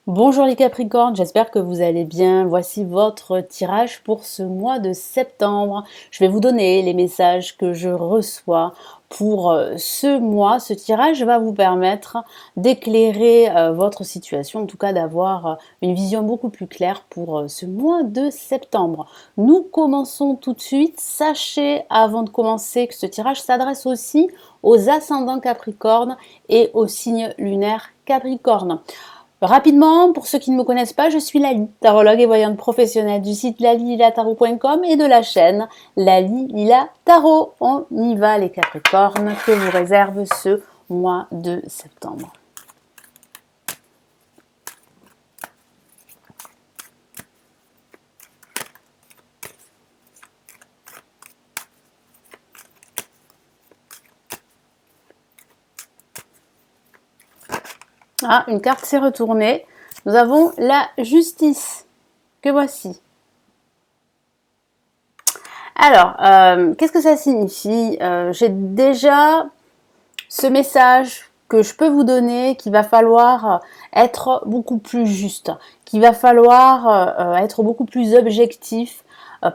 Bonjour les Capricornes, j'espère que vous allez bien. Voici votre tirage pour ce mois de septembre. Je vais vous donner les messages que je reçois pour ce mois. Ce tirage va vous permettre d'éclairer votre situation, en tout cas d'avoir une vision beaucoup plus claire pour ce mois de septembre. Nous commençons tout de suite. Sachez avant de commencer que ce tirage s'adresse aussi aux ascendants Capricorne et aux signes lunaires Capricorne. Rapidement, pour ceux qui ne me connaissent pas, je suis Lali, tarologue et voyante professionnelle du site lalililatarot.com et de la chaîne Lali Lila Tarot. On y va les Capricornes, que vous réserve ce mois de septembre. Ah, une carte s'est retournée. Nous avons la justice, que voici. Alors, qu'est-ce que ça signifie? J'ai déjà ce message que je peux vous donner, qu'il va falloir être beaucoup plus juste, qu'il va falloir être beaucoup plus objectif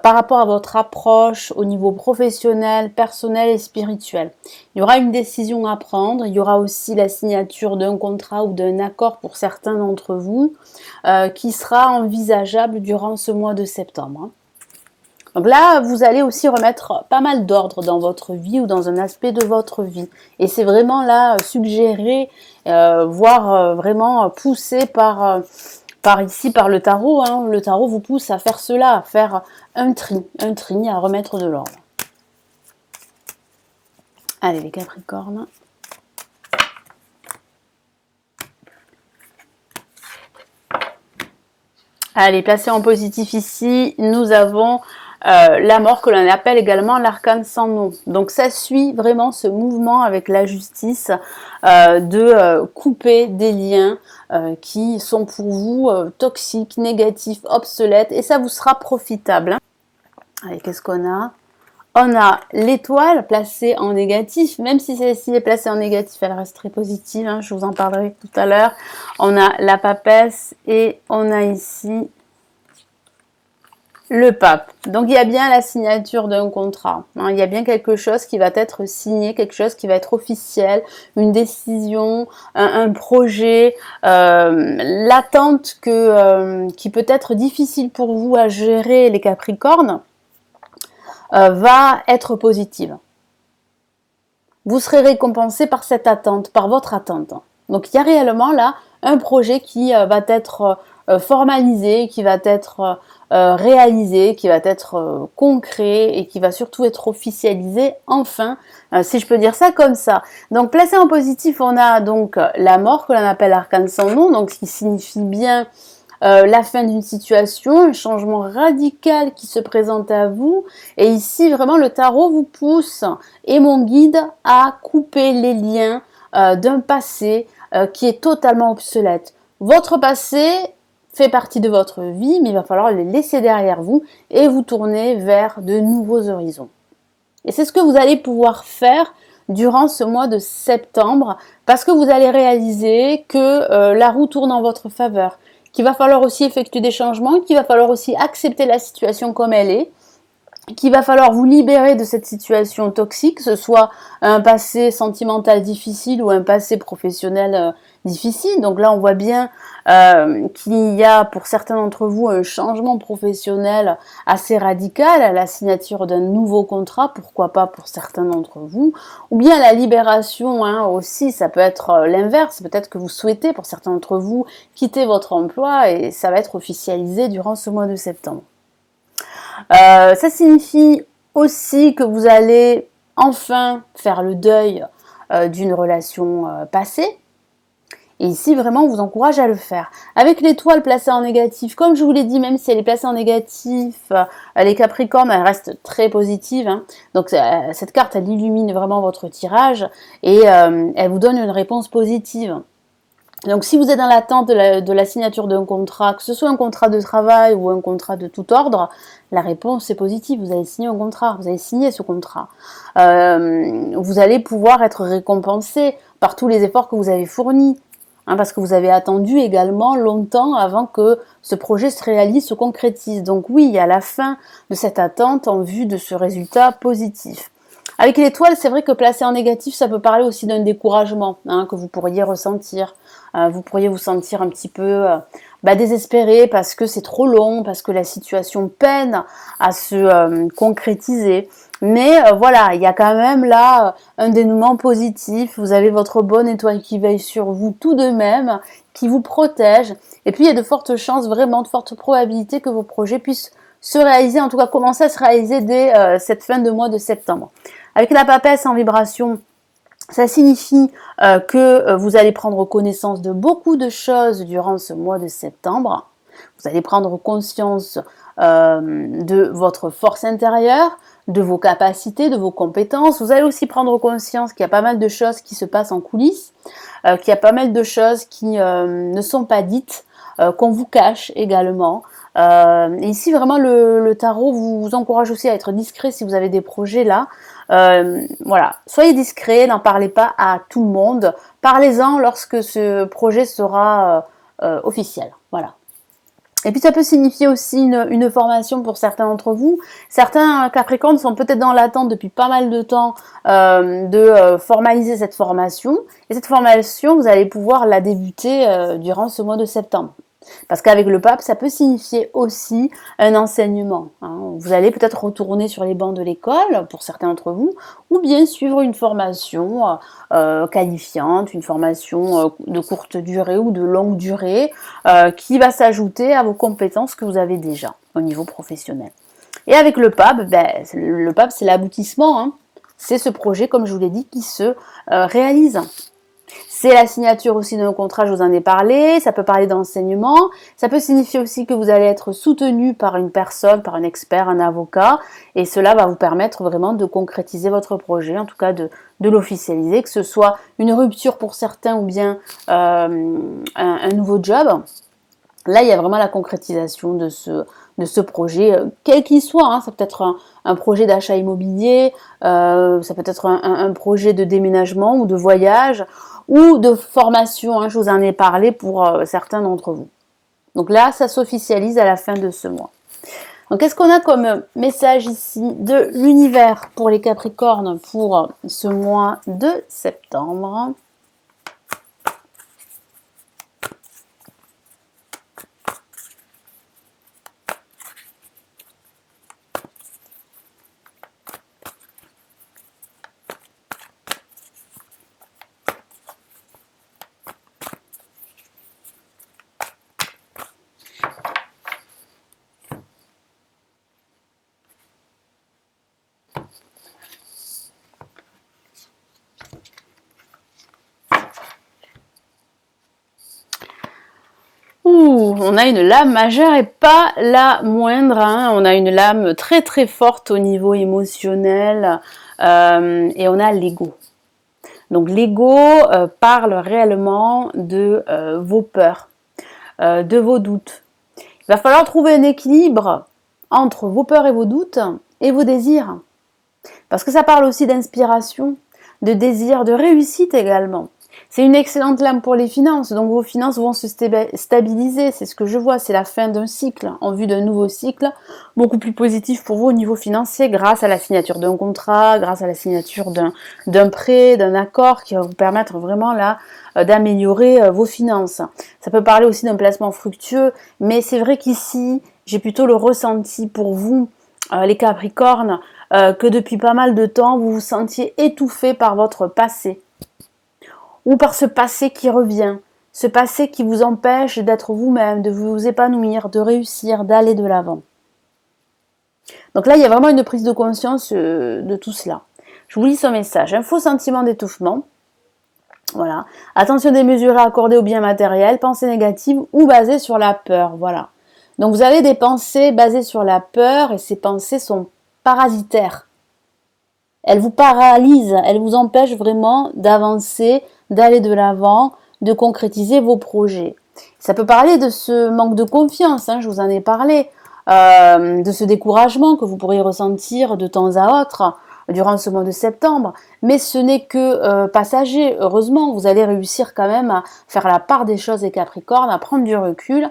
par rapport à votre approche au niveau professionnel, personnel et spirituel. Il y aura une décision à prendre, il y aura aussi la signature d'un contrat ou d'un accord pour certains d'entre vous qui sera envisageable durant ce mois de septembre. Donc là, vous allez aussi remettre pas mal d'ordre dans votre vie ou dans un aspect de votre vie. Et c'est vraiment là suggéré, voire vraiment poussé par ici, par le tarot. Hein. Le tarot vous pousse à faire cela, à faire un tri, à remettre de l'ordre. Allez les Capricornes. Allez, placé en positif ici, nous avons la mort que l'on appelle également l'arcane sans nom. Donc ça suit vraiment ce mouvement avec la justice de couper des liens qui sont pour vous toxiques, négatifs, obsolètes et ça vous sera profitable. Hein. Allez, qu'est-ce qu'on a? On a l'étoile placée en négatif, même si celle-ci est placée en négatif, elle reste très positive, hein, je vous en parlerai tout à l'heure. On a la papesse et on a ici le pape. Donc il y a bien la signature d'un contrat. Hein, il y a bien quelque chose qui va être signé, quelque chose qui va être officiel, une décision, un projet, l'attente qui peut être difficile pour vous à gérer les Capricornes va être positive. Vous serez récompensé par cette attente, par votre attente. Donc il y a réellement là un projet qui va être formalisé, qui va être réalisé, qui va être concret et qui va surtout être officialisé enfin, si je peux dire ça comme ça. Donc placé en positif, on a donc la mort que l'on appelle arcane sans nom, donc ce qui signifie bien la fin d'une situation, un changement radical qui se présente à vous. Et ici, vraiment, le tarot vous pousse et mon guide à couper les liens d'un passé qui est totalement obsolète. Votre passé fait partie de votre vie, mais il va falloir le laisser derrière vous et vous tourner vers de nouveaux horizons. Et c'est ce que vous allez pouvoir faire durant ce mois de septembre, parce que vous allez réaliser que la roue tourne en votre faveur, qu'il va falloir aussi effectuer des changements, qu'il va falloir aussi accepter la situation comme elle est, qu'il va falloir vous libérer de cette situation toxique, que ce soit un passé sentimental difficile ou un passé professionnel difficile. Donc là, on voit bien qu'il y a pour certains d'entre vous un changement professionnel assez radical, la signature d'un nouveau contrat, pourquoi pas pour certains d'entre vous, ou bien la libération hein, aussi, ça peut être l'inverse, peut-être que vous souhaitez pour certains d'entre vous quitter votre emploi et ça va être officialisé durant ce mois de septembre. Ça signifie aussi que vous allez enfin faire le deuil d'une relation passée. Et ici, vraiment, on vous encourage à le faire. Avec l'étoile placée en négatif, comme je vous l'ai dit, même si elle est placée en négatif, les Capricornes, elle reste très positive. Hein. Donc, cette carte, elle illumine vraiment votre tirage et elle vous donne une réponse positive. Donc si vous êtes dans l'attente de la signature d'un contrat, que ce soit un contrat de travail ou un contrat de tout ordre, la réponse est positive, vous avez signé un contrat, vous avez signé ce contrat. Vous allez pouvoir être récompensé par tous les efforts que vous avez fournis. hein, parce que vous avez attendu également longtemps avant que ce projet se réalise, se concrétise. Donc oui, il y a la fin de cette attente en vue de ce résultat positif. Avec l'étoile, c'est vrai que placé en négatif, ça peut parler aussi d'un découragement, hein, que vous pourriez ressentir. Vous pourriez vous sentir un petit peu désespéré parce que c'est trop long, parce que la situation peine à se concrétiser. Mais voilà, il y a quand même là un dénouement positif. Vous avez votre bonne étoile qui veille sur vous tout de même, qui vous protège. Et puis il y a de fortes chances, vraiment de fortes probabilités que vos projets puissent se réaliser, en tout cas commencer à se réaliser dès cette fin de mois de septembre. Avec la papesse en vibration, ça signifie que vous allez prendre connaissance de beaucoup de choses durant ce mois de septembre. Vous allez prendre conscience de votre force intérieure, de vos capacités, de vos compétences. Vous allez aussi prendre conscience qu'il y a pas mal de choses qui se passent en coulisses, qu'il y a pas mal de choses qui ne sont pas dites, qu'on vous cache également. Et ici, vraiment, le tarot vous encourage aussi à être discret si vous avez des projets là. Voilà, soyez discret, n'en parlez pas à tout le monde. Parlez-en lorsque ce projet sera officiel. Voilà. Et puis ça peut signifier aussi une formation pour certains d'entre vous. Certains Capricornes sont peut-être dans l'attente depuis pas mal de temps de formaliser cette formation. Et cette formation, vous allez pouvoir la débuter durant ce mois de septembre. Parce qu'avec le pape, ça peut signifier aussi un enseignement. Hein. Vous allez peut-être retourner sur les bancs de l'école, pour certains d'entre vous, ou bien suivre une formation qualifiante, une formation de courte durée ou de longue durée, qui va s'ajouter à vos compétences que vous avez déjà au niveau professionnel. Et avec le pape, c'est l'aboutissement. Hein. C'est ce projet, comme je vous l'ai dit, qui se réalise. C'est la signature aussi d'un contrat, je vous en ai parlé, ça peut parler d'enseignement, ça peut signifier aussi que vous allez être soutenu par une personne, par un expert, un avocat, et cela va vous permettre vraiment de concrétiser votre projet, en tout cas de l'officialiser, que ce soit une rupture pour certains ou bien un nouveau job. Là, il y a vraiment la concrétisation de ce projet, quel qu'il soit. Hein. Ça peut être un projet d'achat immobilier, ça peut être un projet de déménagement ou de voyage, ou de formation, hein, je vous en ai parlé pour certains d'entre vous. Donc là, ça s'officialise à la fin de ce mois. Donc qu'est-ce qu'on a comme message ici de l'univers pour les Capricornes pour ce mois de septembre ? On a une lame majeure et pas la moindre. Hein. On a une lame très très forte au niveau émotionnel et on a l'ego. Donc l'ego parle réellement de vos peurs, de vos doutes. Il va falloir trouver un équilibre entre vos peurs et vos doutes et vos désirs. Parce que ça parle aussi d'inspiration, de désir, de réussite également. C'est une excellente lame pour les finances, donc vos finances vont se stabiliser, c'est ce que je vois, c'est la fin d'un cycle, en vue d'un nouveau cycle, beaucoup plus positif pour vous au niveau financier, grâce à la signature d'un contrat, grâce à la signature d'un prêt, d'un accord qui va vous permettre vraiment là d'améliorer vos finances. Ça peut parler aussi d'un placement fructueux, mais c'est vrai qu'ici, j'ai plutôt le ressenti pour vous, les Capricornes, que depuis pas mal de temps, vous vous sentiez étouffé par votre passé. Ou par ce passé qui revient, ce passé qui vous empêche d'être vous-même, de vous épanouir, de réussir, d'aller de l'avant. Donc là, il y a vraiment une prise de conscience de tout cela. Je vous lis son message. Un faux sentiment d'étouffement. Voilà. Attention démesurée accordée aux biens matériels, pensées négatives ou basées sur la peur. Voilà. Donc vous avez des pensées basées sur la peur et ces pensées sont parasitaires. Elles vous paralysent, elles vous empêchent vraiment d'avancer, d'aller de l'avant, de concrétiser vos projets. Ça peut parler de ce manque de confiance, hein, je vous en ai parlé, de ce découragement que vous pourriez ressentir de temps à autre, durant ce mois de septembre, mais ce n'est que passager. Heureusement, vous allez réussir quand même à faire la part des choses les Capricornes, à prendre du recul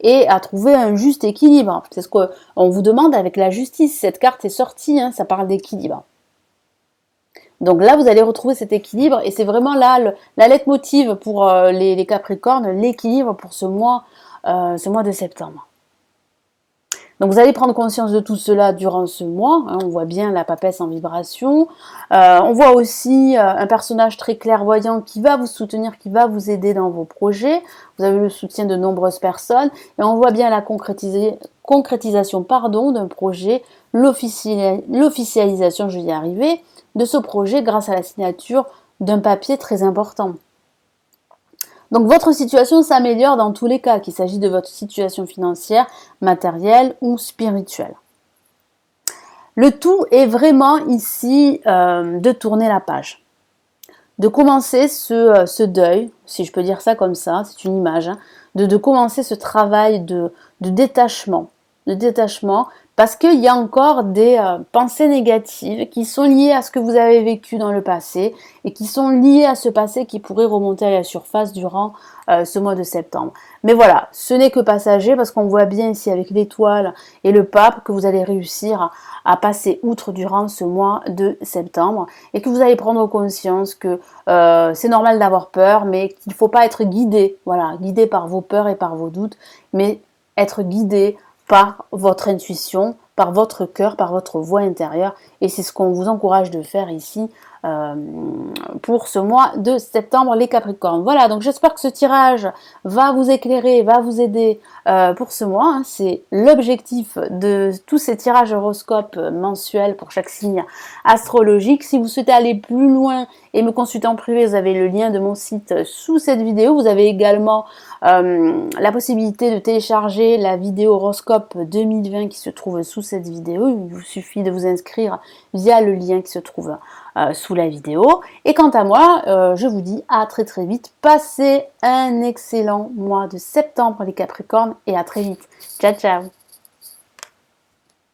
et à trouver un juste équilibre. C'est ce qu'on vous demande avec la justice. Cette carte est sortie, hein, ça parle d'équilibre. Donc là, vous allez retrouver cet équilibre et c'est vraiment là la leitmotiv pour les Capricornes, l'équilibre pour ce mois de septembre. Donc vous allez prendre conscience de tout cela durant ce mois, hein, on voit bien la papesse en vibration, on voit aussi un personnage très clairvoyant qui va vous soutenir, qui va vous aider dans vos projets, vous avez le soutien de nombreuses personnes, et on voit bien la concrétisation d'un projet, l'officialisation, je vais y arriver, de ce projet grâce à la signature d'un papier très important. Donc votre situation s'améliore dans tous les cas, qu'il s'agisse de votre situation financière, matérielle ou spirituelle. Le tout est vraiment ici de tourner la page, de commencer ce deuil, si je peux dire ça comme ça, c'est une image, hein, de commencer ce travail de détachement, parce qu'il y a encore des pensées négatives qui sont liées à ce que vous avez vécu dans le passé et qui sont liées à ce passé qui pourrait remonter à la surface durant ce mois de septembre. Mais voilà, ce n'est que passager parce qu'on voit bien ici avec l'étoile et le pape que vous allez réussir à passer outre durant ce mois de septembre et que vous allez prendre conscience que c'est normal d'avoir peur, mais qu'il ne faut pas être guidé, voilà, guidé par vos peurs et par vos doutes, mais être guidé par votre intuition, par votre cœur, par votre voix intérieure. Et c'est ce qu'on vous encourage de faire ici pour ce mois de septembre, les Capricornes. Voilà, donc j'espère que ce tirage va vous éclairer, va vous aider pour ce mois. Hein. C'est l'objectif de tous ces tirages horoscopes mensuels pour chaque signe astrologique. Si vous souhaitez aller plus loin et me consulter en privé, vous avez le lien de mon site sous cette vidéo. Vous avez également la possibilité de télécharger la vidéo horoscope 2020 qui se trouve sous cette vidéo. Il vous suffit de vous inscrire via le lien qui se trouve sous la vidéo. Et quant à moi, je vous dis à très très vite. Passez un excellent mois de septembre les Capricornes et à très vite. Ciao ciao.